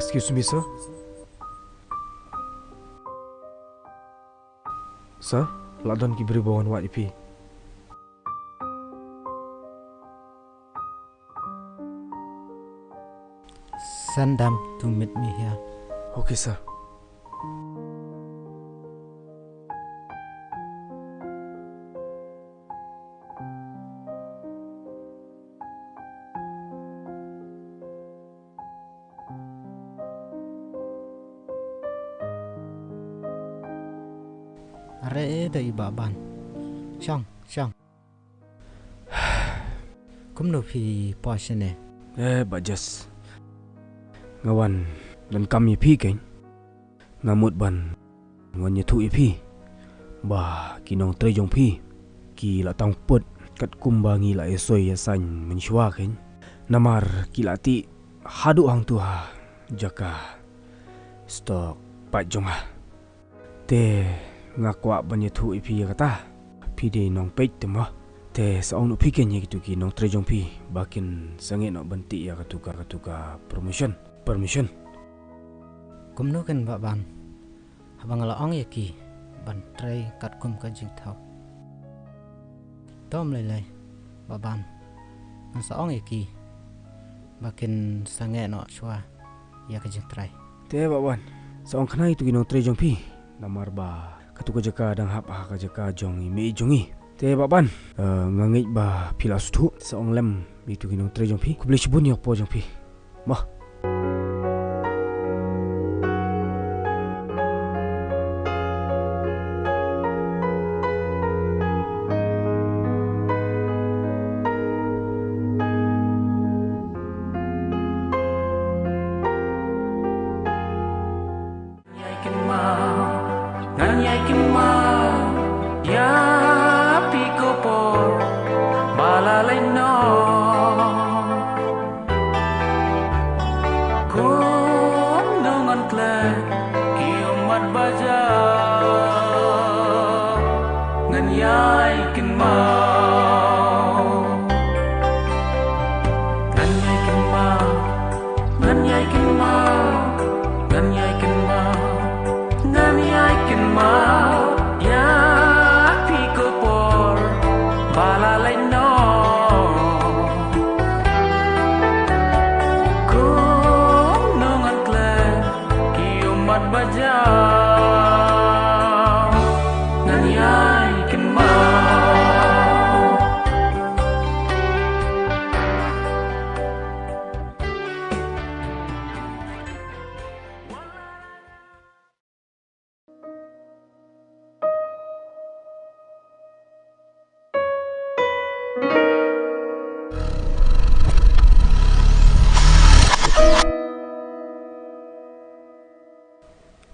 Excuse me, sir. Sir, ladon ki beri bawan wat ipi. Send them to meet me here. Okay, sir. Are dari baban. Shang. Kum no pi portion Bajas. Ngawan dan kami pi kan. Ngamut ban ngan tu ipi. Ba kinong trejong pi. Ki la tang put kat kumbangi la esoi yasan mensyua kan. Namar kilati hadu hang tu ha. Jaka stok pat jong ha. Te ngakwa ban tu ipi kata. Pi de nong peit temah. Te saong no pi ken gitu ki nong trejong pi. Bakin sange no banti ya katuka permission. Kum no kan baban. Habang laong yaki ban tray kat kum ka jing thau. Tom lelai baban. Ngan saong yaki bakin sange no chua ya ka jing tray. Te baban. Saong kena itu ki nong trejong pi. Namar ba katuka jaka dang hap ha ka jaka jong mi jongi. Te baban ngangit ba pila sutu saong lem itu ki nong trejong pi. Ku boleh cebun yok po jong pi. Mah.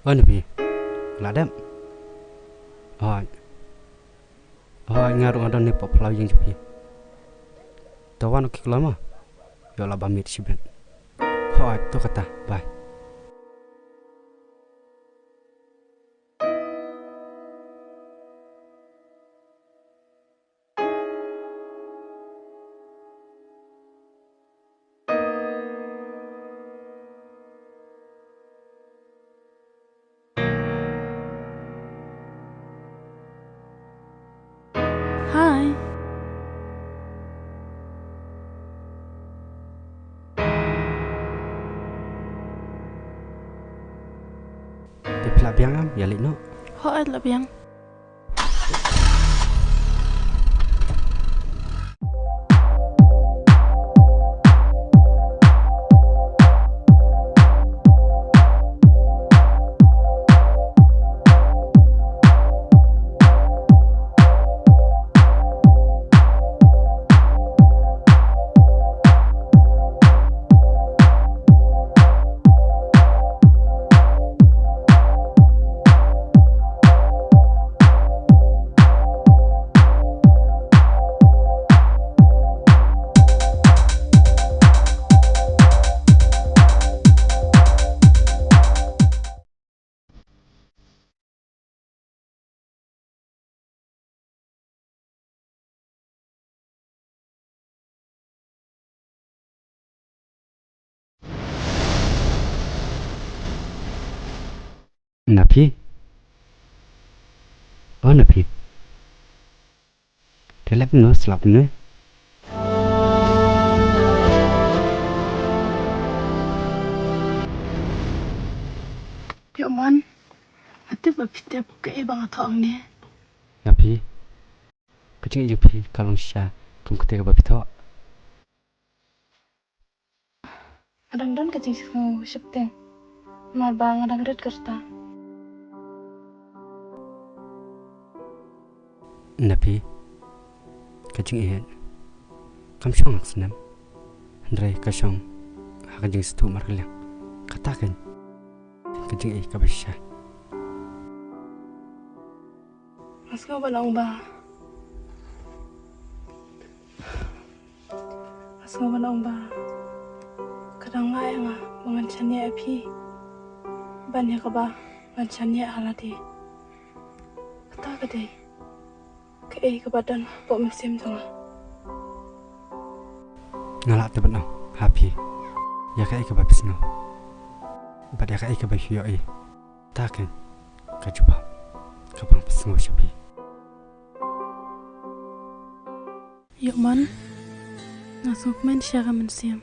Ơn pi là đam ngaru ada ni poplar yang pi tawan ki lama yo la bamit siben to kata bye. Hi. Te pla biang am ya li no. Ho at la biang. Napi? Oh napi. Telep no slap no. Yo man, ati ba pite ke bang thong ne. Napi. Kecing jupi kalong sya kum kete ba pito. Kadang-kadang kecing semua septeng. Mal bang kadang red kerta. Napi. Kecing ihet. Kam syong aksnam. Andre kasyong hakajing stu markelang. Katakan. Kecing ka ba sya. Mas kau balang ba. Mas kau balang ba. Kadang ngai nga mengancanya api. Banyak ba mengancanya halati. Kata kedai. Ke kebadan pok mesim tengah. Ngalak tebat no. Happy. Ya ka ba pisno. Bad ya ka ba hiyo ai. Takan. Ka juba. Ka bang pisno shabi. Yo man, ngasuk men syara mensiam.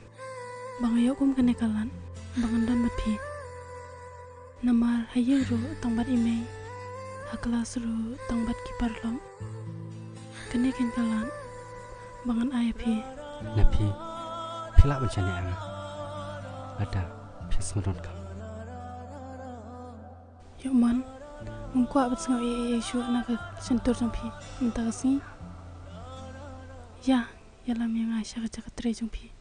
Bang yo kum kanekalan, bang dan matpi. Namar hayu ru tangbat imei. Haklas ru tangbat kiparlom. Kanekan kalan, bangan ayapi. Napi. Pilak macam ni ang. Ada pisnodon kam. Yo man, mungkuat bersengau isu nak sentur sampi. Minta kasih. Ya, yalam yang Aisyah kerja keterai jumpi.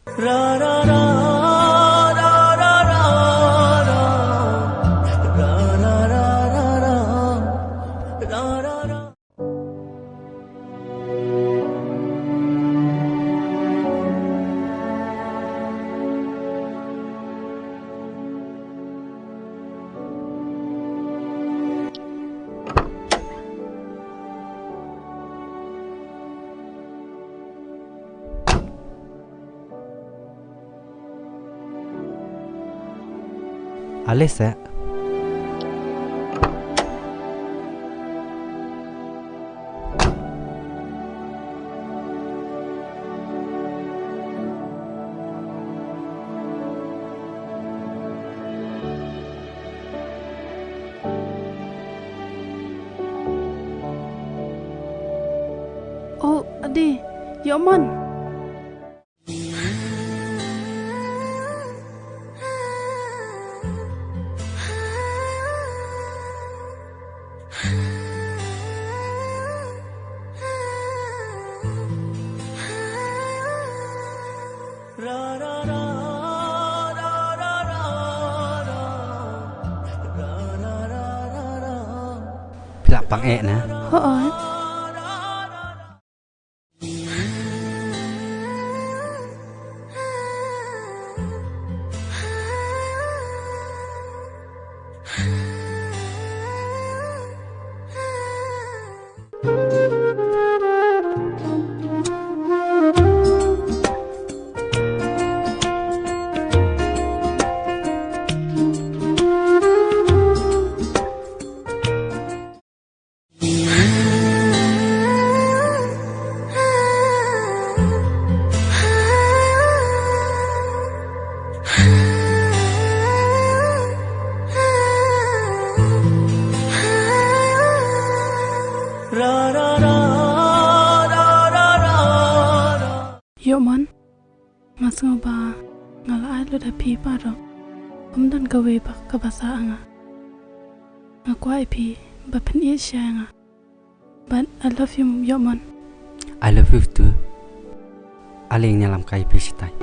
Alisa. Oh, adi, yo man. Pilak pang na. Ho'oi. Yo man, ngasengau ba ngalai lu dapi paro. Dan gawe ba kabasa anga. Ngakwai pi ba pen ie syanga. But I love you, yo man. I love you too. Aling nyalam kai pistai.